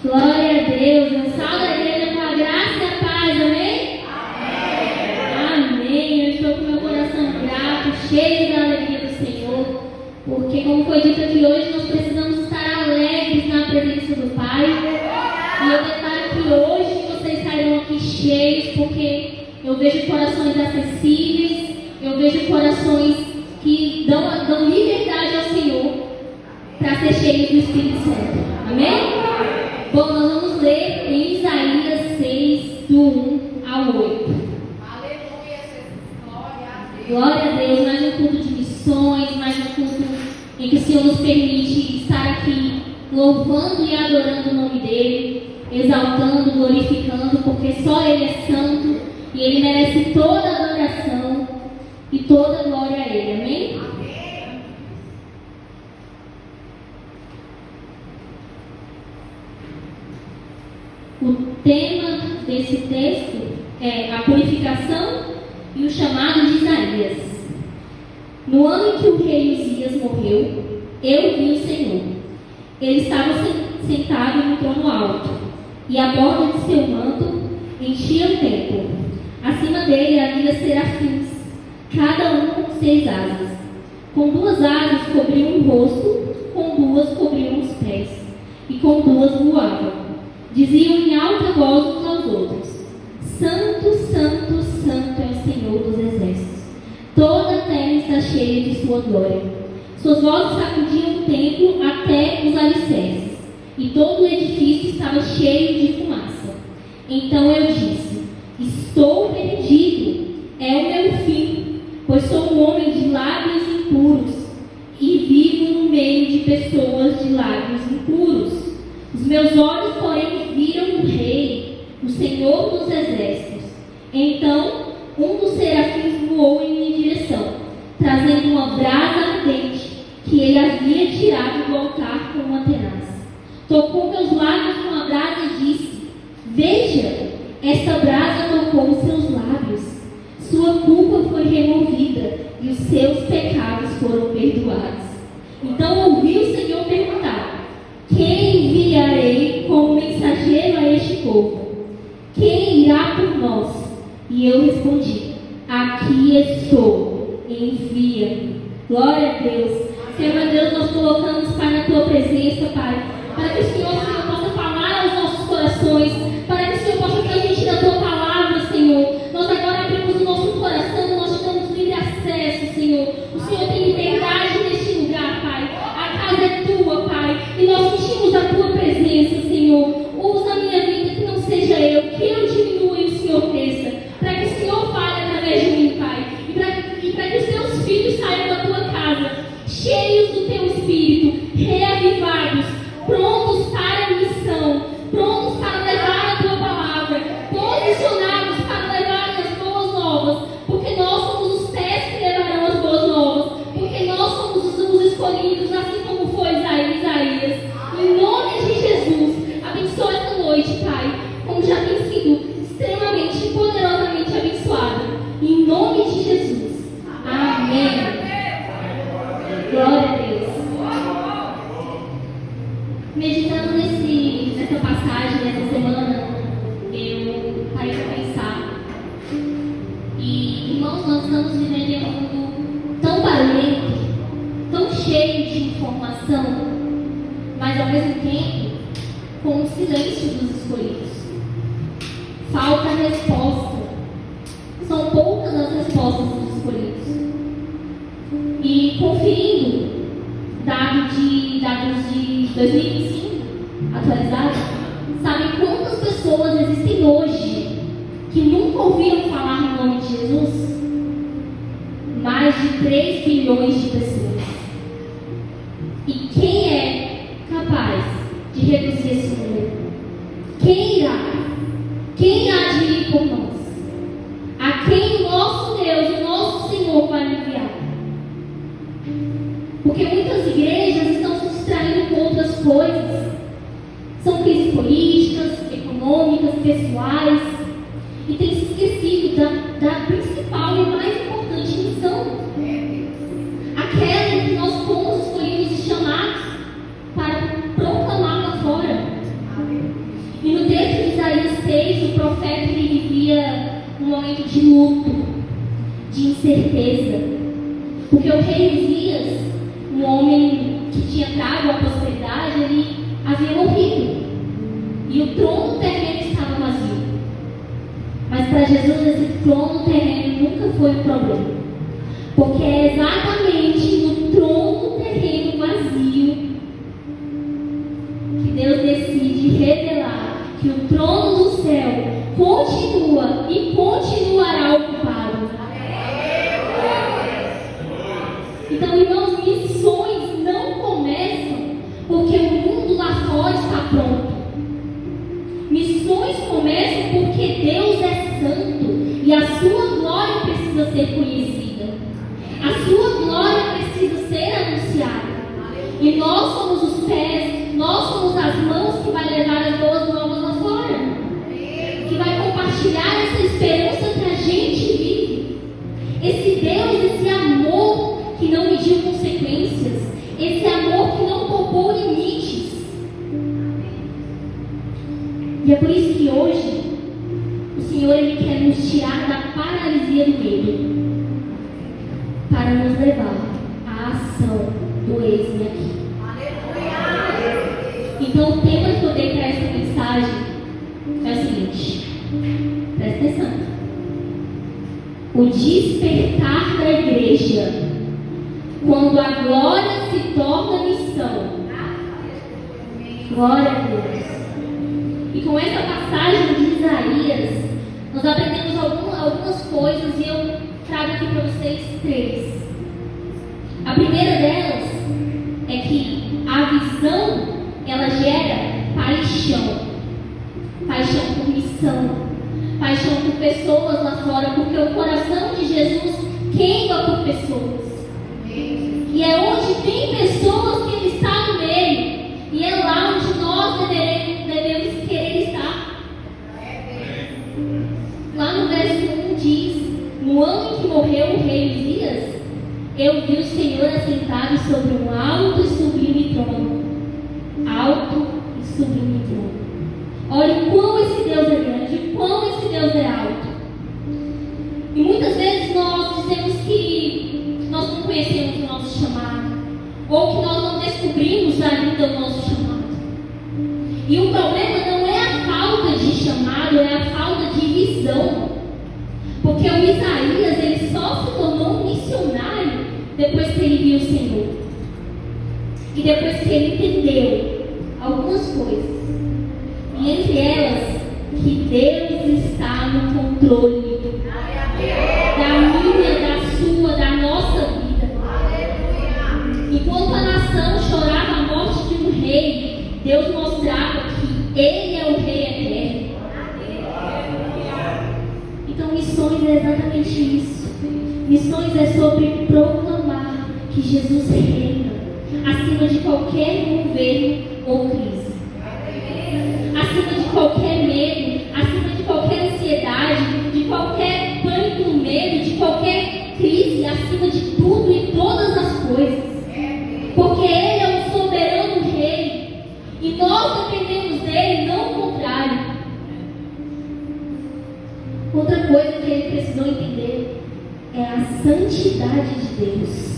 Glória a Deus. Eu salve a igreja com a graça e a paz, amém? Amém. Eu estou com meu coração grato, cheio da alegria do Senhor, porque, como foi dito aqui hoje, nós precisamos estar alegres na presença do Pai. E eu declaro que hoje vocês sairão aqui cheios, porque eu vejo corações acessíveis, eu vejo corações que dão liberdade ao Senhor para ser cheios do Espírito Santo. Amém? Bom, nós vamos ler em Isaías 6, do 1 ao 8. Aleluia, Jesus. Glória a Deus, mais um culto de missões, mais um culto em que o Senhor nos permite estar aqui louvando e adorando o nome dEle, exaltando, glorificando, porque só Ele é santo e Ele merece toda a adoração e toda a glória a Ele. Amém? O tema desse texto é a purificação e o chamado de Isaías. No ano em que o rei Uzias morreu, eu vi o Senhor. Ele estava sentado em um trono alto, e a borda de seu manto enchia o templo. Acima dele havia serafins, cada um com 6 asas. Com 2 asas cobriam o rosto, com 2 cobriam os pés, e com 2 voavam. Diziam em alta voz uns aos outros: Santo, Santo, Santo é o Senhor dos exércitos. Toda a terra está cheia de sua glória. Suas vozes sacudiam o templo até os alicerces, e todo o edifício estava cheio de fumaça. Então eu disse: Estou perdido, é o meu fim, pois sou um homem de lábios impuros, e vivo no meio de pessoas de lábios impuros. Os meus olhos, porém, viram o Rei, o Senhor dos exércitos. Então, um dos serafins voou em minha direção, trazendo uma brasa ardente que ele havia tirado do altar com uma tenaz. Tocou meus lábios com a brasa e disse: Veja, esta brasa tocou os seus lábios. Sua culpa foi removida e os seus pecados foram perdoados. Então ouvi o Senhor perguntar: Quem enviarei como mensageiro a este povo? Quem irá por nós? E eu respondi: Aqui estou, envia-me. Glória a Deus. Senhor, meu Deus, nós colocamos, Pai, na Tua presença, Pai, para que o Senhor possa falar aos nossos corações, para que o Senhor possa transmitir a Tua palavra, Senhor. Nós agora abrimos o nosso coração, nós te damos livre acesso, Senhor. O Senhor tem liberdade neste lugar, Pai. A casa é Tua, Pai, e nós sentimos a Tua presença, Senhor. Usa a minha vida, que não seja eu, que eu diminua e o Senhor cresça, para que o Senhor fale através de mim, Pai, e para que os Teus filhos saiam da Tua casa cheios do Teu Espírito, reavivados, prontos para a missão, prontos para levar a Tua palavra, posicionados para levar as boas novas, porque nós somos os pés que levarão as boas novas, porque nós somos os escolhidos, assim como foi Isaías. Em nome de Jesus, abençoa esta noite, Pai, como já tem sido extremamente e poderosamente abençoada. Em nome de Jesus. Amém. Glória a Deus. Meditando nessa passagem, nessa semana, eu parei para pensar. E, irmãos, nós estamos vivendo em um mundo tão barulhento, tão cheio de informação, mas ao mesmo tempo com o silêncio dos escolhidos. Falta resposta. São poucas as respostas dos escolhidos. E conferindo dados de 2025 atualizados, sabem quantas pessoas existem hoje que nunca ouviram falar no nome de Jesus? Mais de 3 bilhões de pessoas. E quem é capaz de reduzir esse número? Quem irá? Quem há de ir por nós? A quem o nosso Deus, o nosso Senhor vai enviar? Porque muitas igrejas estão se distraindo com outras coisas. São crises políticas, econômicas, pessoais. E têm se esquecido da principal e mais importante missão. Aquela em que nós fomos escolhidos e chamados para proclamar lá fora. um momento de luto, de incerteza. Porque o rei Uzias, um homem que tinha trago a prosperidade, ele havia morrido. E o trono terreno estava vazio. Mas para Jesus esse trono terreno nunca foi um problema. Porque é exatamente no trono terreno vazio que Deus decide revelar que o trono do céu continua e continuará ocupado. Então, irmãos, missões não começam porque o mundo lá fora está pronto. Missões começam porque Deus é santo e a sua glória precisa ser conhecida. A sua glória precisa ser anunciada. E nós somos os pés, nós somos as mãos que vai levar as boas novas lá fora. Que vai compartilhar essa esperança que a gente vive. Esse Deus, esse amor que não mediu consequências. Esse amor que não poupou limites. E é por isso que hoje o Senhor ele quer nos tirar da paralisia do medo para nos levar à ação do eis-me aqui. Então o tema que eu dei para essa mensagem é o seguinte, presta atenção. O despertar da igreja quando a glória se torna missão. Glória a Deus. E com essa passagem de Isaías, nós aprendemos algumas coisas e eu trago aqui para vocês 3. A primeira delas é que a visão, ela gera paixão. Paixão por missão. Paixão por pessoas lá fora, porque o coração de Jesus queima por pessoas. E é onde tem pessoas que Ele está no meio. E é lá onde nós devemos querer estar. Lá no verso 1 diz: no ano em que morreu o rei Uzias, eu vi o Senhor assentado sobre um alto e sublime trono. Alto e sublime trono. Olha o quão esse Deus é grande, o quão esse Deus é alto. E muitas vezes nós dizemos que nós não conhecemos o nosso chamado, ou que nós não descobrimos ainda o nosso chamado. E o problema não é a falta de chamado, é a falta de visão. Porque o Isaías, ele só se tornou um missionário depois que ele viu o Senhor. E depois que ele entendeu algumas coisas. E entre elas, que Deus está no controle da minha, da sua, da nossa vida. Enquanto a nação chorava a morte de um rei, Deus mostrava que Ele é o Rei eterno. Então missões é exatamente isso. Missões é sobre proclamar que Jesus reina acima de qualquer governo ou crise. Acima de qualquer medo, acima de qualquer ansiedade, de qualquer pânico no medo, de qualquer crise, acima de tudo e todas as coisas. Porque Ele é o soberano Rei e nós dependemos dEle, não o contrário. Outra coisa que ele precisou entender é a santidade de Deus.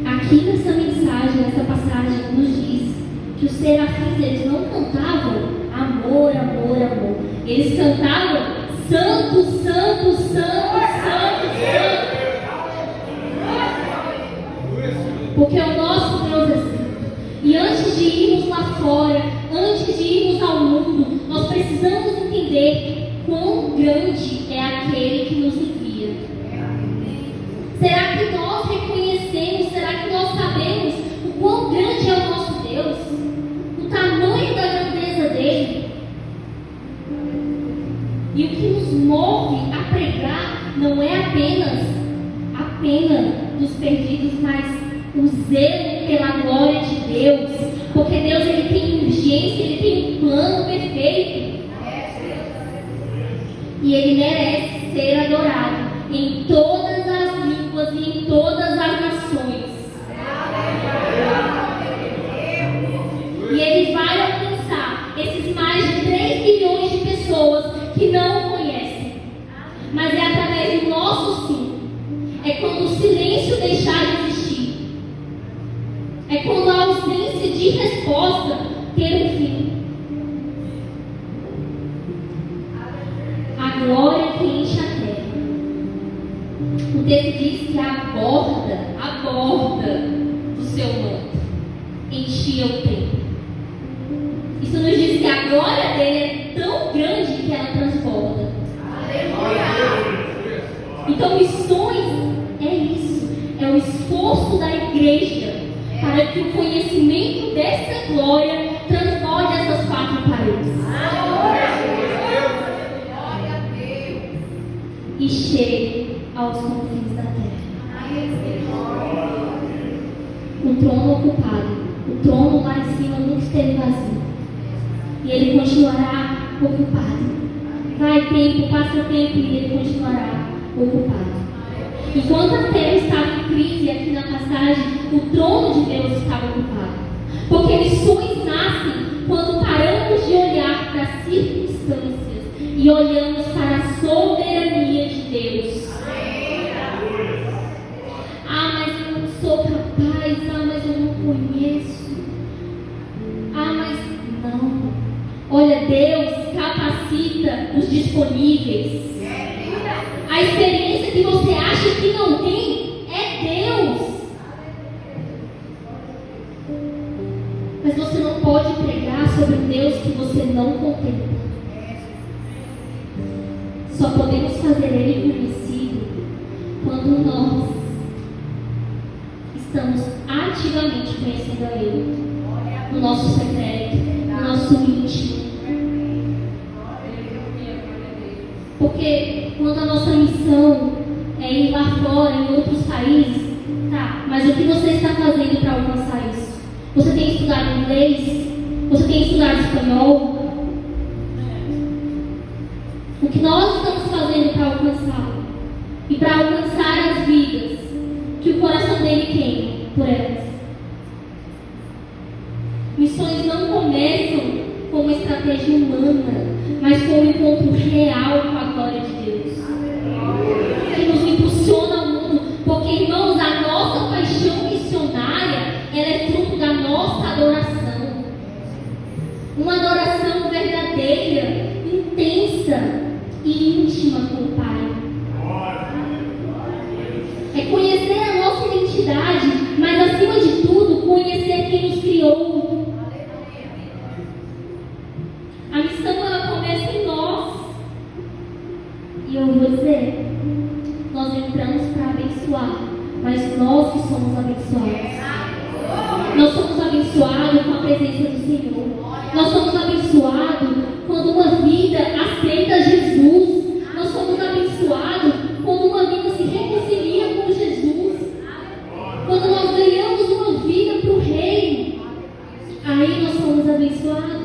Aqui nessa mensagem, nessa passagem, nos diz que os serafins, eles não cantavam amor, amor, amor. Eles cantavam santo, santo, santo, santo, santo. Porque o nosso Deus é santo. E antes de irmos lá fora, antes de irmos ao mundo, nós precisamos entender quão grande é aquele que nos envia. Será que nós reconhecemos, será que nós sabemos o quão grande é o nosso Deus? O tamanho da grandeza dele? E o que nos move a pregar não é apenas a pena dos perdidos, mas o zelo pela glória de Deus. Porque Deus, ele tem urgência, ele tem um plano perfeito. E ele merece ser adorado em todas as línguas e em todas as nações. E ele vai alcançar esses mais de 3 bilhões de pessoas que não possa ter um fim. A glória que enche a terra. O texto diz que a borda do seu manto enchia o templo. Isso nos diz que a glória dele é tão grande que ela transborda. Então, missões é isso. É o esforço da igreja para que o conhecimento dessa glória transborde essas quatro paredes. E chegue aos confins da terra. O trono ocupado, o trono lá em cima nunca esteve vazio. E ele continuará ocupado. Vai tempo, passa tempo e ele continuará ocupado. Enquanto a terra estava em crise, aqui na passagem, o trono de Deus estava ocupado. Porque missões nascem quando paramos de olhar para as circunstâncias e olhamos para a soberania de Deus. Ah, mas eu não sou capaz. Ah, mas eu não conheço. Ah, mas não. Olha, Deus capacita os disponíveis. A experiência que você acha que não tem é Deus. Mas você não pode pregar sobre um Deus que você não contempla. Só podemos fazer Ele conhecido quando nós estamos ativamente conhecendo a Ele, no nosso secreto, no nosso íntimo. Porque quando a nossa missão é ir lá fora, em outros países, tá, mas o que você está fazendo para alcançar isso? Você tem estudado inglês? Você tem estudado espanhol? O que nós estamos fazendo para alcançá-lo? E para alcançar as vidas que o coração dele queima por elas? Missões não começam com uma estratégia humana, mas com um encontro real com a glória de Deus, que nos impulsiona ao mundo. Porque, irmãos, a nossa paixão missionária, ela é fruto da nossa adoração. Uma adoração verdadeira, intensa e íntima com o Pai. É conhecer a nossa identidade, mas acima de tudo, conhecer quem nos criou. A missão, ela começa em nós. E eu vou dizer, nós entramos para abençoar, mas nós que somos abençoados. Nós somos abençoados com a presença do Senhor. Nós somos abençoados quando uma vida aceita Jesus. Nós somos abençoados quando uma vida se reconcilia com Jesus. Quando nós ganhamos uma vida para o Reino, aí nós somos abençoados.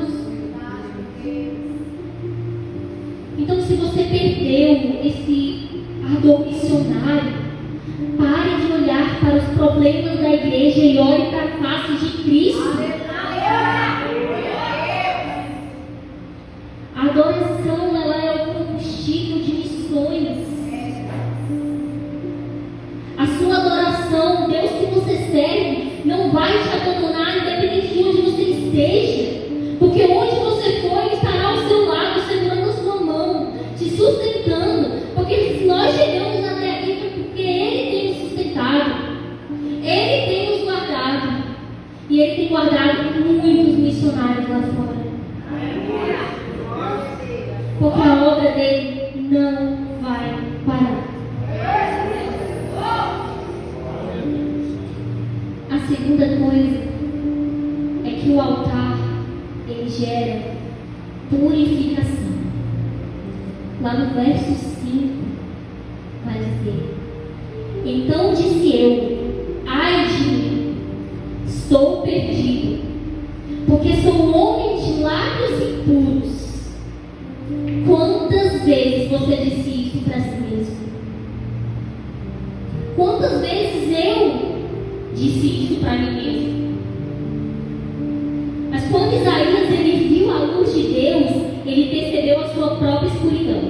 Então, se você perdeu esse ardor missionário, pare de olhar para os problemas da igreja e olhe para a face de Cristo. A adoração, ela é o combustível de missões. A sua adoração, o Deus que você serve, não vai te abandonar independente de onde você esteja. Porque onde você for, Ele estará ao seu lado, segurando a sua mão, te sustentando. Porque se nós chegamos até aqui, foi porque Ele tem nos sustentado. Ele tem nos guardado. E Ele tem guardado muitos missionários lá fora. Porque a obra dele não vai parar. A segunda coisa é que o altar, ele gera purificação. Lá no verso 5 vai dizer: então disse eu, ai de mim, estou perdido, porque sou um homem de lábios impuros. Quantas vezes você disse isso para si mesmo? Quantas vezes eu disse isso para mim mesmo? Mas quando Isaías ele viu a luz de Deus, ele percebeu a sua própria escuridão.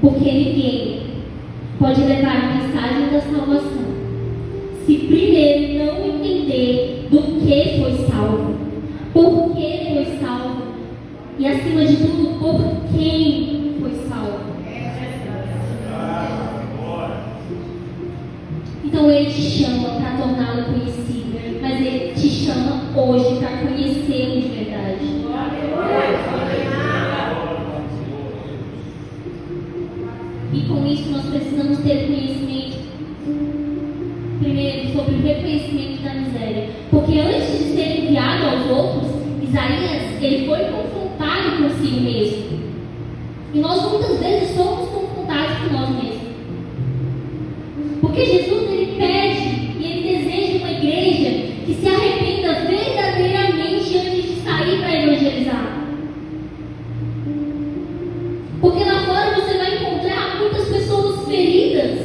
Porque ninguém pode levar a mensagem da salvação se primeiro não entender do que foi salvo, por que foi salvo e, acima de tudo, por quem foi salvo. Então Ele te chama para torná-lo conhecido, mas Ele te chama hoje para conhecê-lo de verdade. E com isso nós precisamos ter conhecimento, primeiro, sobre o reconhecimento da miséria. Porque antes de ser enviado aos outros, Isaías, ele foi confrontado consigo mesmo. E nós muitas vezes somos confrontados com nós mesmos. Porque Jesus, ele pede e ele deseja uma igreja que se arrependa verdadeiramente antes de sair para evangelizar. Porque lá fora você vai encontrar muitas pessoas feridas.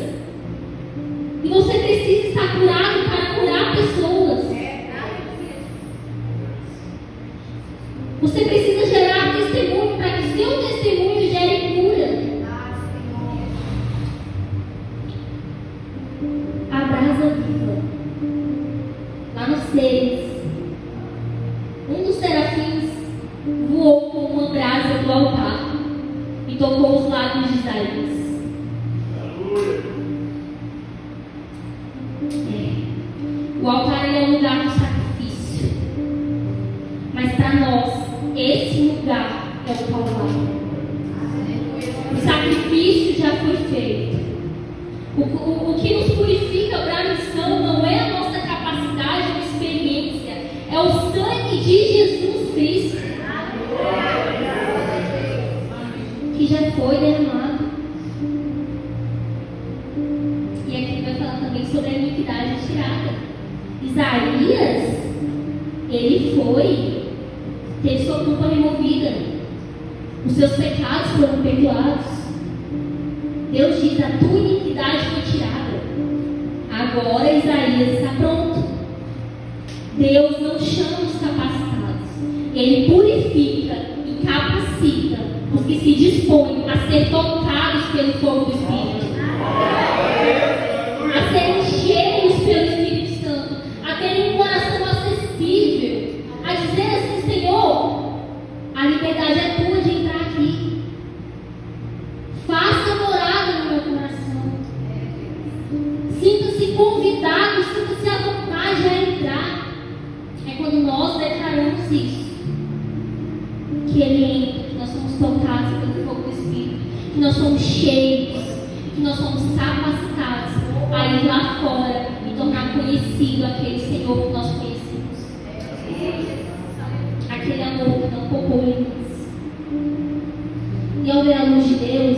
E você precisa estar curado para curar pessoas. Você precisa gerar testemunho para que seu testemunho gere cura. A brasa viva. Lá nos seres, um dos serafins voou com uma brasa do altar e tocou os lábios de Isaías. O altar é o lugar do sacrifício. Mas para nós, esse lugar é o Calvário. O sacrifício já foi feito. O que nos purifica para a missão não é a nossa capacidade ou experiência, é o sangue de Jesus Cristo que já foi derramado. E aqui vai falar também sobre a iniquidade tirada. Isaías, ele teve sua culpa removida, os seus pecados foram perdoados. Deus diz: a tua iniquidade foi tirada. Agora Isaías está pronto. Deus não chama os capacitados, Ele purifica e capacita os que se dispõem a ser tocados pelo fogo do Espírito, a serem cheios pelo Espírito Santo, a terem um coração acessível, a dizer assim: Senhor, a liberdade é tua de entrar aqui. Faça morada no meu coração. Sinta-se convidado, sinta-se à vontade a entrar. É quando nós declaramos isso, que Ele entra, que nós somos tocados pelo fogo do Espírito, que nós somos cheios, que nós somos capacitados a ir lá fora e tornar conhecido aquele Senhor que nós conhecemos, aquele amor que não poupou limites. E ao ver a luz de Deus,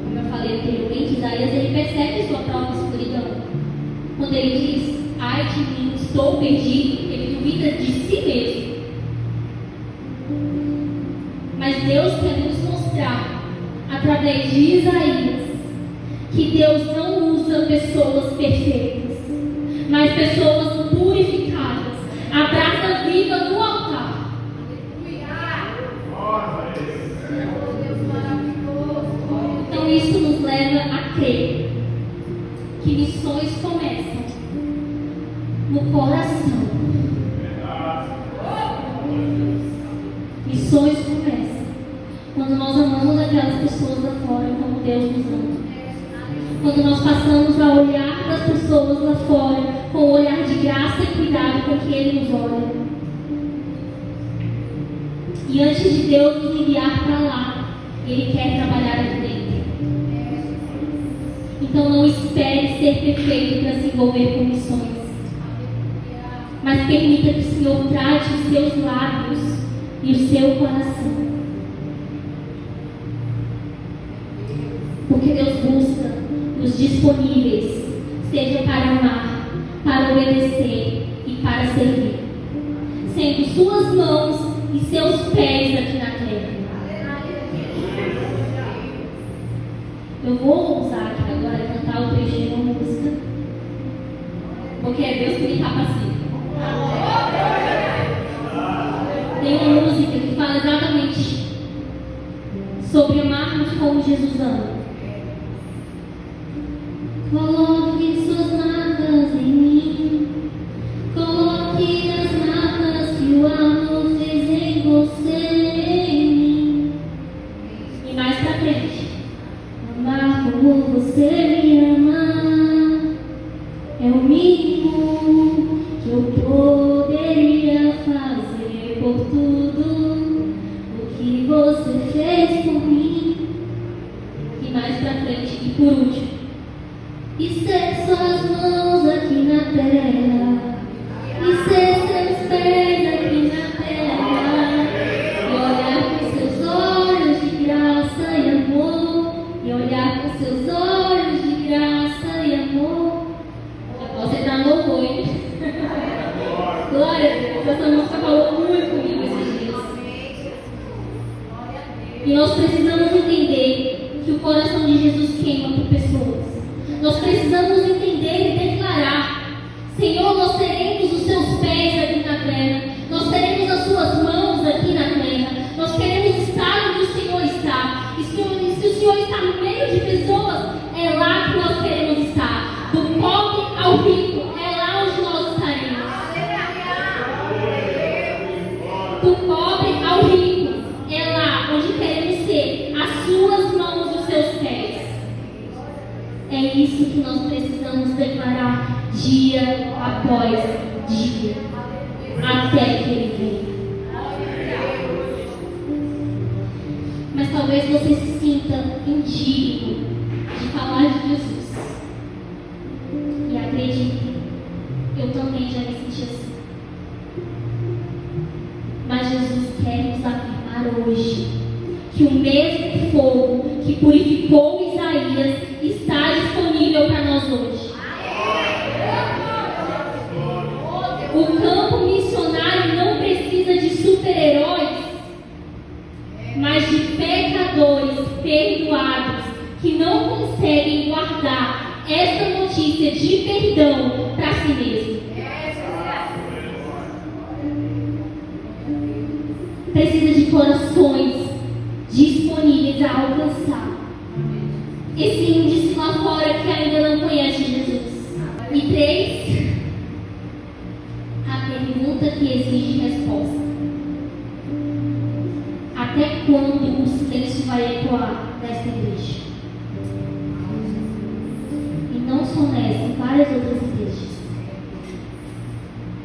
como eu falei anteriormente, Isaías, ele percebe sua própria escuridão. Quando ele diz: ai de mim, estou perdido, ele duvida de si mesmo. Mas Deus quer nos mostrar, através de Isaías, que Deus não usa pessoas perfeitas, mas pessoas purificadas, a brasa viva no altar. Então isso nos leva a crer que missões começam no coração. Missões começam quando nós amamos aquelas pessoas lá fora como Deus nos ama. Quando nós passamos a olhar para as pessoas lá fora com o olhar de graça e cuidado com que Ele nos olha. E antes de Deus nos enviar para lá, Ele quer trabalhar aqui dentro. Então não espere ser perfeito para se envolver com missões. Mas permita que o Senhor trate os seus lábios e o seu coração. Porque Deus busca os disponíveis, seja para amar, para obedecer e para servir, sendo suas mãos e seus pés aqui na terra. Eu vou usar aqui agora cantar o trecho de uma música, porque é Deus que me capacita. Tem uma música que fala exatamente sobre amarmos como Jesus ama. Coloque suas marcas em mim, coloque E nós precisamos entender que o coração de Jesus queima por pessoas. Nós precisamos entender e declarar: Senhor, nós seremos os seus pés aqui na terra. Nós teremos as suas mãos aqui na terra. Nós queremos estar onde o Senhor está. E se o Senhor está no meio de pessoas, é lá que nós queremos estar. Do pobre ao rico, é lá onde nós estaremos. Do pobre ao rico, é lá onde queremos ser. As suas mãos, os seus pés. É isso que nós precisamos declarar dia após dia, até que Ele venha. Mas talvez você se sinta indigno de falar de Jesus. E acredite, eu também já me senti assim. Mas Jesus quer nos afirmar hoje que o mesmo fogo que purificou Isaías está disponível para nós hoje. O campo missionário não precisa de super-heróis, mas de pecadores perdoados que não conseguem guardar esta notícia de perdão para si mesmo. Precisa de corações disponíveis a alcançar esse índice lá fora que ainda não conhece Jesus. E 3, a pergunta que exige resposta: até quando o silêncio vai ecoar nesta igreja? E não só nessa, em várias outras igrejas.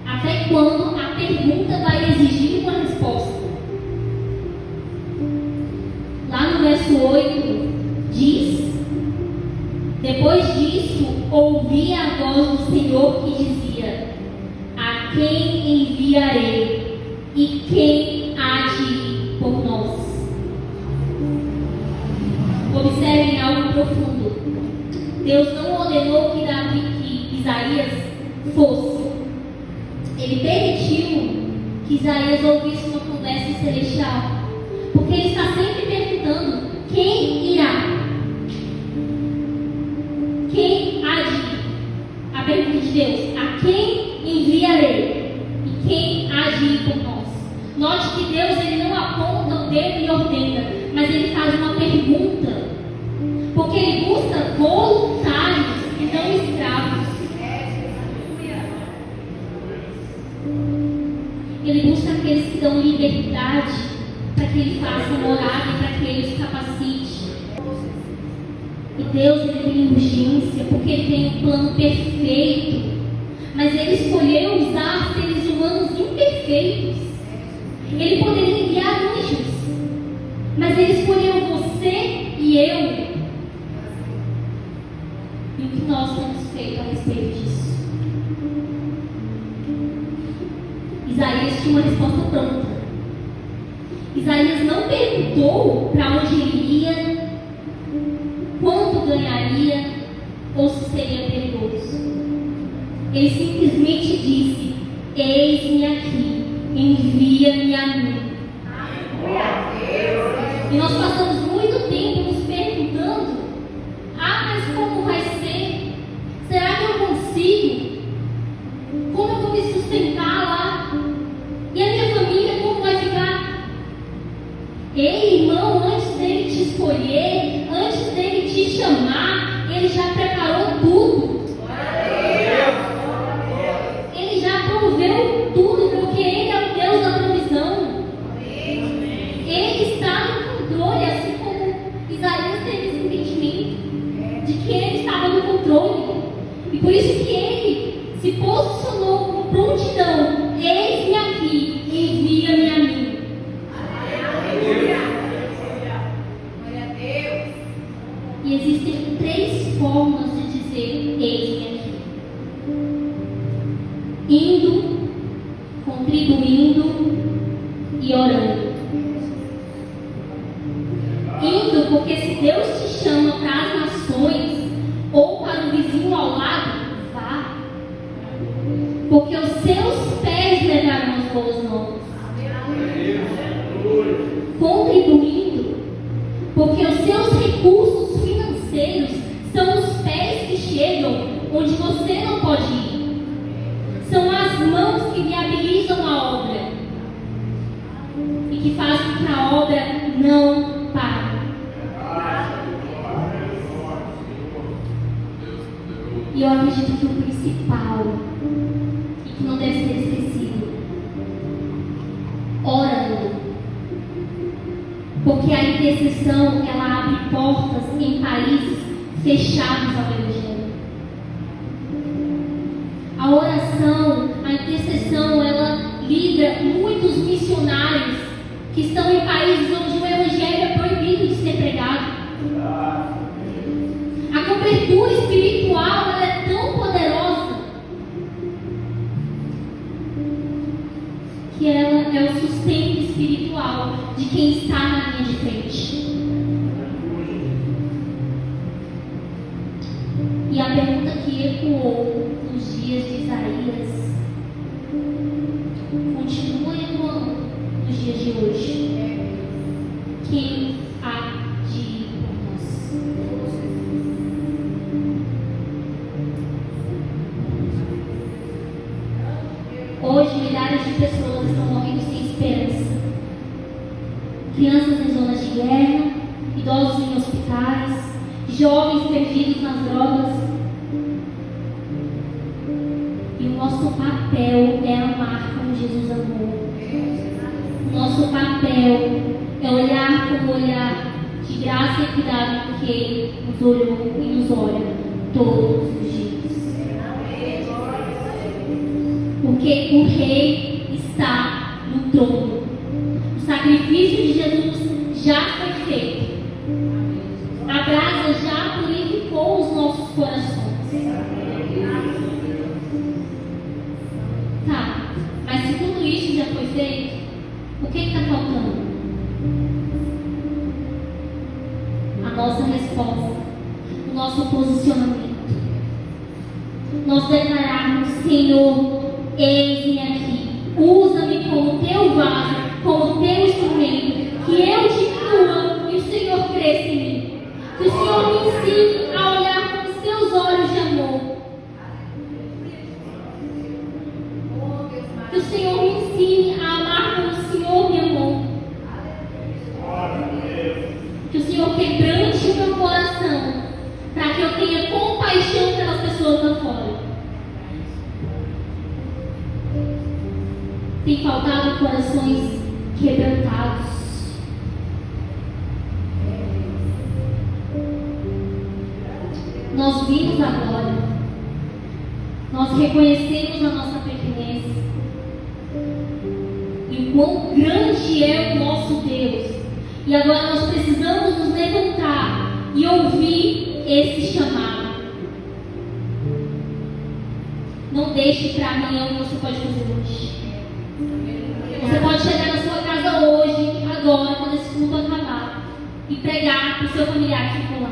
Até quando a pergunta vai exigir uma resposta? Lá no verso 8 diz: depois disso ouvi a voz do Senhor que dizia: a quem enviarei e quem há de ir por nós? Observem algo profundo. Deus não ordenou que Isaías fosse. Ele permitiu que Isaías ouvisse uma conversa celestial, porque ele está sempre perguntando: quem irá? Quem há de ir? A pergunta de Deus: a quem enviarei e quem há de ir por nós? Note que Deus, ele não aponta o dedo e ordena, mas ele faz uma pergunta, porque ele busca voluntários e não escravos. Ele busca aqueles que dão liberdade para que ele faça morada e para que ele os capacite. E Deus, ele tem urgência, porque ele tem um plano perfeito, mas ele escolheu usar seres humanos imperfeitos. Ele poderia enviar anjos, mas ele escolheu você e eu. E o que nós temos feito a respeito disso? Isaías tinha uma resposta pronta. Isaías não perguntou para onde ele ia, quanto ganharia ou se seria perigoso. Ele simplesmente disse: eis-me aqui, envia-me a mim. E nós passamos muito tempo nos perguntando: mas como vai ser? Será que eu consigo? Como eu vou me sustentar lá? E a minha família, como vai ficar? Ei, irmão, antes dele te escolher, antes dele te chamar, ele já preparou tudo. Ele já proveu tudo, porque ele é o Deus da provisão. Ele está no controle, assim como Isaías teve esse entendimento de que ele estava no controle. E por isso que ele se posicionou com prontidão: eis-me aqui, envia-me a mim. E existem 3 formas de dizer eis-me aqui: indo, contribuindo e orando. Indo, porque se Deus te chama para as nações ou para o vizinho ao lado, Porque os seus recursos financeiros são os pés que chegam onde você não pode ir. São as mãos que viabilizam a obra e que fazem com que a obra não pare. E eu acredito que o principal, e que não deve ser esquecido, orando. Porque a intercessão, ela abre portas em países fechados ao Evangelho. A oração, a intercessão, ela livra muitos missionários que estão em países onde o Evangelho é proibido de ser pregado. A cobertura espiritual, ela é tão poderosa que ela é o sustento espiritual de quem está na linha de frente. E a pergunta que ecoou nos dias de Isaías continua ecoando nos dias de hoje. Quem há de ir por nós? Hoje, milhares de pessoas estão morrendo sem esperança. Crianças em zonas de guerra, idosos em hospitais, jovens perdidos nas drogas. E o nosso papel é amar como Jesus amou. O nosso papel é olhar como olhar de graça e cuidado, porque Ele nos olhou e nos olha todos os dias. Porque o Rei está no trono. O sacrifício de Jesus já foi feito. A brasa já purificou os nossos corações. Tá, mas se tudo isso já foi feito, o que está faltando? A nossa resposta, o nosso posicionamento. Nós declararmos: Senhor, eis-me aqui, usa-me como teu vaso, como teu instrumento, que eu diminua e o Senhor cresça em mim. Que o Senhor me ensine a olhar com os teus olhos de amor. Que o Senhor me ensine a amar como o Senhor me amou. Que o Senhor quebrante o meu coração, para que eu tenha compaixão pelas pessoas lá fora. Tem faltado corações quebrantados. Nós vimos agora, nós reconhecemos a nossa pertenência e o quão grande é o nosso Deus. E agora nós precisamos nos levantar e ouvir esse chamado. Não deixe para amanhã o que você pode fazer hoje. Você pode chegar na sua casa hoje, agora, quando esse culto acabar, e pregar para o seu familiar que ficou lá.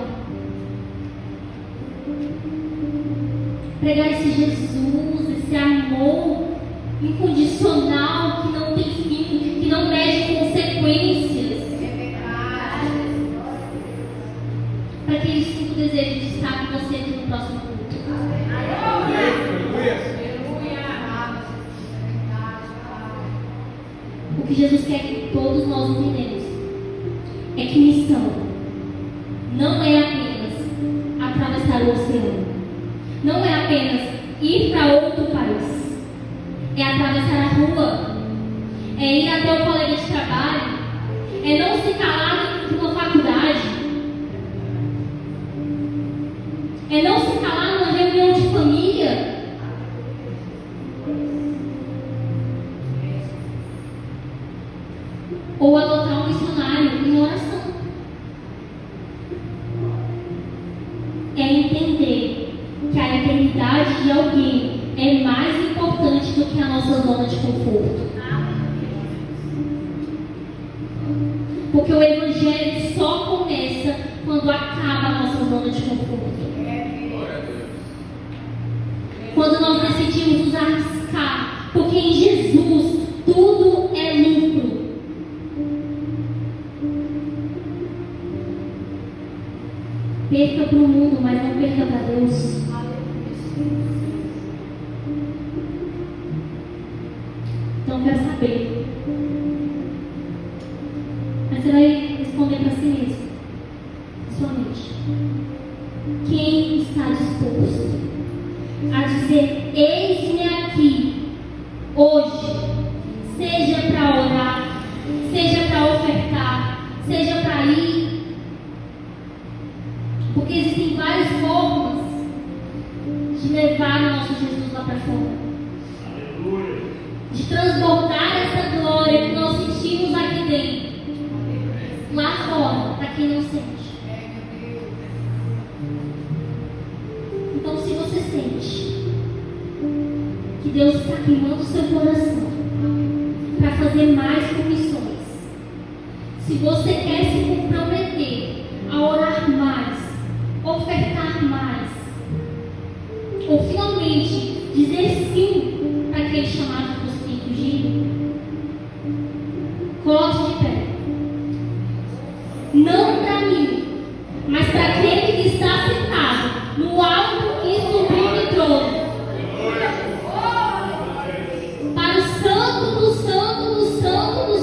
Pregar esse Jesus, esse amor incondicional que não tem fim, que não mede consequências. Para que ele sinta o desejo de estar com você aqui no próximo culto. O que Jesus quer que todos nós entendemos é que missão não é apenas atravessar o oceano, não é apenas ir para outro país, é atravessar a rua, é ir até o colega de trabalho, é não se calar dentro de uma faculdade, é não se calar numa reunião de família. Ou adotar um missionário em oração. É entender que a eternidade de alguém é mais importante do que a nossa zona de conforto. Porque o Evangelho só começa quando acaba a nossa zona de conforto. Quando nós decidimos nos arriscar. Porque em Jesus tudo é lucro. Perca para o mundo, mas não perca para Deus. Então eu quero saber. Mas você vai responder para si mesmo. Sua mente. Quem está disposto a dizer: eis-me aqui, hoje, seja para orar, seja para ofertar, seja para ir? Porque existem várias formas de levar o nosso Jesus lá para fora. Aleluia. De transbordar essa glória que nós sentimos aqui dentro. Lá fora, para quem não sente. Então, se você sente que Deus está queimando o seu coração para fazer mais comissões, se você quer se comprometer a orar mais, ofertar mais, ou finalmente dizer sim para aquele chamado que você tem fugido, coloque de pé. Não para mim, mas para aquele que está sentado no alto e sublime trono. Para o santo do santo do santo do